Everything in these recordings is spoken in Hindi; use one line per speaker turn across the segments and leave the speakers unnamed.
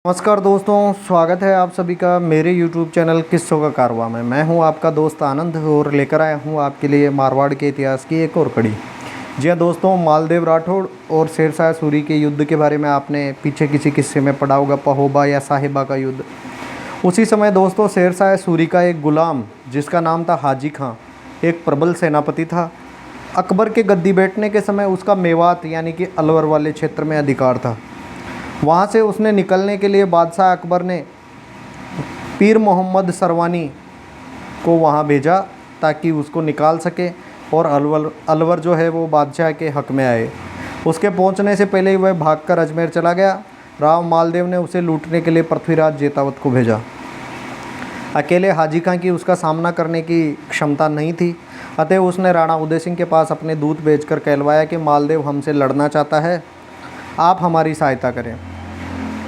नमस्कार दोस्तों, स्वागत है आप सभी का मेरे YouTube चैनल किस्सों का कारवां में। मैं हूं आपका दोस्त आनंद और लेकर आया हूं आपके लिए मारवाड़ के इतिहास की एक और कड़ी। जी हां दोस्तों, मालदेव राठौड़ और शेरशाह सूरी के युद्ध के बारे में आपने पीछे किसी किस्से में पढ़ा होगा, पहोबा या साहिबा का युद्ध। उसी समय दोस्तों शेरशाह सूरी का एक गुलाम जिसका नाम था हाजी खां एक प्रबल सेनापति था। अकबर के गद्दी बैठने के समय उसका मेवात यानी कि अलवर वाले क्षेत्र में अधिकार था। वहाँ से उसने निकलने के लिए बादशाह अकबर ने पीर मोहम्मद सरवानी को वहाँ भेजा ताकि उसको निकाल सके और अलवर जो है वो बादशाह के हक में आए। उसके पहुँचने से पहले ही वह भागकर अजमेर चला गया। राव मालदेव ने उसे लूटने के लिए पृथ्वीराज जेतावत को भेजा। अकेले हाजी खां की उसका सामना करने की क्षमता नहीं थी, अतः उसने राणा उदय सिंह के पास अपने दूत भेजकर कहलवाया कि मालदेव हमसे लड़ना चाहता है, आप हमारी सहायता करें।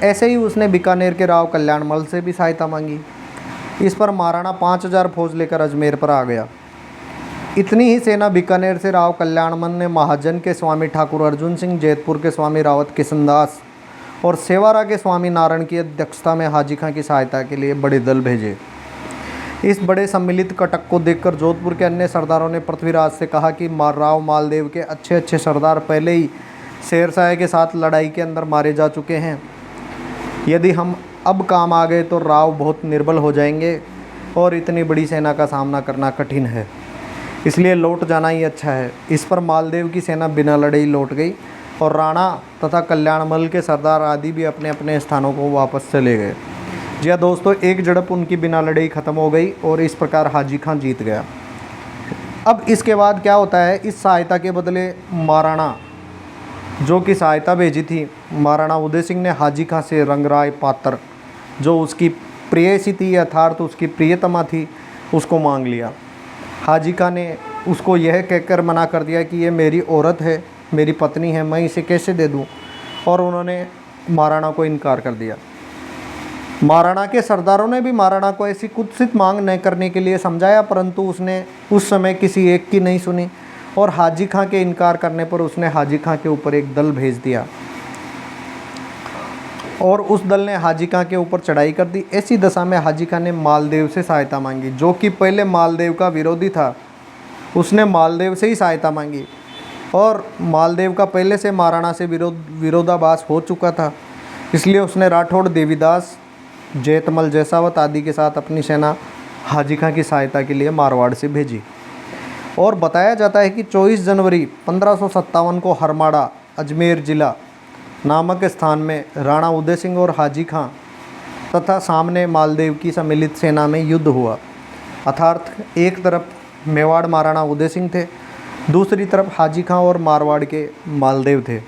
ऐसे ही उसने बीकानेर के राव कल्याणमल से भी सहायता मांगी। इस पर महाराणा 5000 फौज लेकर अजमेर पर आ गया। इतनी ही सेना बीकानेर से राव कल्याणमल ने महाजन के स्वामी ठाकुर अर्जुन सिंह, जैतपुर के स्वामी रावत किशनदास और सेवारा के स्वामी नारायण की अध्यक्षता में हाजी खां की सहायता के लिए बड़े दल भेजे। इस बड़े सम्मिलित कटक को देखकर जोधपुर के अन्य सरदारों ने पृथ्वीराज से कहा कि राव मालदेव के अच्छे अच्छे सरदार पहले ही शेरशाह के साथ लड़ाई के अंदर मारे जा चुके हैं। यदि हम अब काम आ गए तो राव बहुत निर्बल हो जाएंगे और इतनी बड़ी सेना का सामना करना कठिन है, इसलिए लौट जाना ही अच्छा है। इस पर मालदेव की सेना बिना लड़े ही लौट गई और राणा तथा कल्याणमल के सरदार आदि भी अपने अपने स्थानों को वापस चले गए। जी हाँ दोस्तों, एक झड़प उनकी बिना लड़े ही ख़त्म हो गई और इस प्रकार हाजी खां जीत गया। अब इसके बाद क्या होता है, इस सहायता के बदले महाराणा जो कि सहायता भेजी थी, महाराणा उदय सिंह ने हाजी खां से रंगराय पात्र जो उसकी प्रेयसी थी अर्थात उसकी प्रियतमा थी, उसको मांग लिया। हाजी खां ने उसको यह कहकर मना कर दिया कि ये मेरी औरत है, मेरी पत्नी है, मैं इसे कैसे दे दूं, और उन्होंने महाराणा को इनकार कर दिया। महाराणा के सरदारों ने भी महाराणा को ऐसी कुत्सित मांग न करने के लिए समझाया, परंतु उसने उस समय किसी एक की नहीं सुनी और हाजी खां के इनकार करने पर उसने हाजी खां के ऊपर एक दल भेज दिया और उस दल ने हाजी खां के ऊपर चढ़ाई कर दी। ऐसी दशा में हाजी खां ने मालदेव से सहायता मांगी, जो कि पहले मालदेव का विरोधी था। उसने मालदेव से ही सहायता मांगी और मालदेव का पहले से महाराणा से विरोधाभास हो चुका था, इसलिए उसने राठौड़, देवीदास, जैतमल, जैसावत आदि के साथ अपनी सेना हाजी खां की सहायता के लिए मारवाड़ से भेजी। और बताया जाता है कि 24 जनवरी 1557 को हरमाड़ा, अजमेर जिला नामक स्थान में राणा उदय सिंह और हाजी खां तथा सामने मालदेव की सम्मिलित सेना में युद्ध हुआ। अर्थात एक तरफ मेवाड़ महाराणा उदय सिंह थे, दूसरी तरफ हाजी खां और मारवाड़ के मालदेव थे।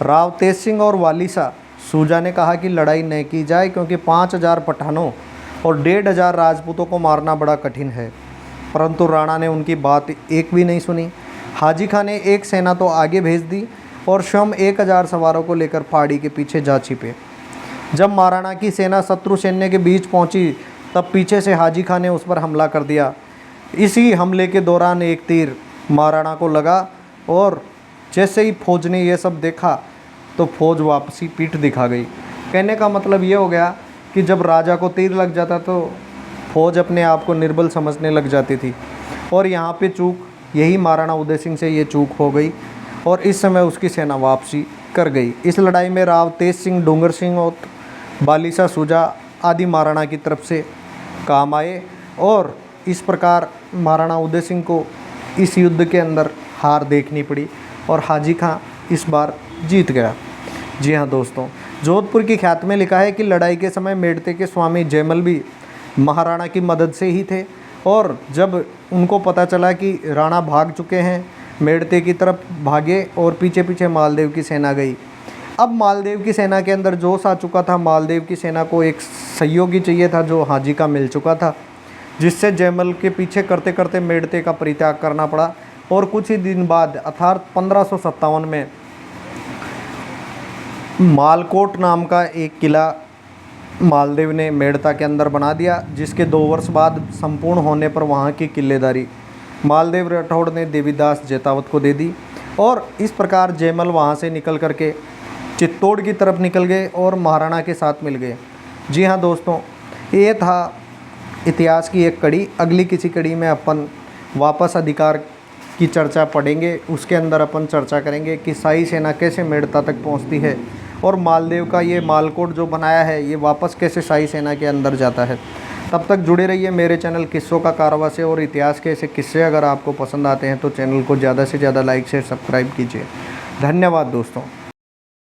राव तेज सिंह और वालीसा सूजा ने कहा कि लड़ाई न की जाए क्योंकि 5000 पठानों और 1500 राजपूतों को मारना बड़ा कठिन है, परंतु राणा ने उनकी बात एक भी नहीं सुनी। हाजी खां ने एक सेना तो आगे भेज दी और स्वयं 1000 सवारों को लेकर पहाड़ी के पीछे जा छिपे। जब महाराणा की सेना शत्रु सैन्य के बीच पहुंची तब पीछे से हाजी खां ने उस पर हमला कर दिया। इसी हमले के दौरान एक तीर महाराणा को लगा और जैसे ही फौज ने यह सब देखा तो फौज वापसी पीठ दिखा गई। कहने का मतलब ये हो गया कि जब राजा को तीर लग जाता तो फौज अपने आप को निर्बल समझने लग जाती थी, और यहाँ पे चूक यही महाराणा उदय सिंह से ये चूक हो गई और इस समय उसकी सेना वापसी कर गई। इस लड़ाई में राव तेज सिंह, डूंगर सिंह और बालीसा सूजा आदि महाराणा की तरफ से काम आए और इस प्रकार महाराणा उदय सिंह को इस युद्ध के अंदर हार देखनी पड़ी और हाजी खां इस बार जीत गया। जी हाँ दोस्तों, जोधपुर की ख्यात में लिखा है कि लड़ाई के समय मेड़ते के स्वामी जयमल भी महाराणा की मदद से ही थे, और जब उनको पता चला कि राणा भाग चुके हैं, मेड़ते की तरफ भागे और पीछे पीछे मालदेव की सेना गई। अब मालदेव की सेना के अंदर जोश आ चुका था। मालदेव की सेना को एक सहयोगी चाहिए था जो हाजी का मिल चुका था, जिससे जयमल के पीछे करते करते मेड़ते का परित्याग करना पड़ा। और कुछ ही दिन बाद अर्थात 1557 में मालकोट नाम का एक किला मालदेव ने मेड़ता के अंदर बना दिया, जिसके 2 वर्ष बाद संपूर्ण होने पर वहाँ की किलेदारी मालदेव राठौड़ ने देवीदास जेतावत को दे दी और इस प्रकार जयमल वहाँ से निकल करके चित्तौड़ की तरफ निकल गए और महाराणा के साथ मिल गए। जी हाँ दोस्तों, ये था इतिहास की एक कड़ी। अगली किसी कड़ी में अपन वापस अधिकार की चर्चा पढ़ेंगे, उसके अंदर अपन चर्चा करेंगे कि शाही सेना कैसे मेड़ता तक पहुंचती है और मालदेव का ये मालकोट जो बनाया है ये वापस कैसे शाही सेना के अंदर जाता है। तब तक जुड़े रहिए मेरे चैनल किस्सों का कारवां से, और इतिहास के ऐसे किस्से अगर आपको पसंद आते हैं तो चैनल को ज़्यादा से ज़्यादा लाइक शेयर सब्सक्राइब कीजिए। धन्यवाद दोस्तों।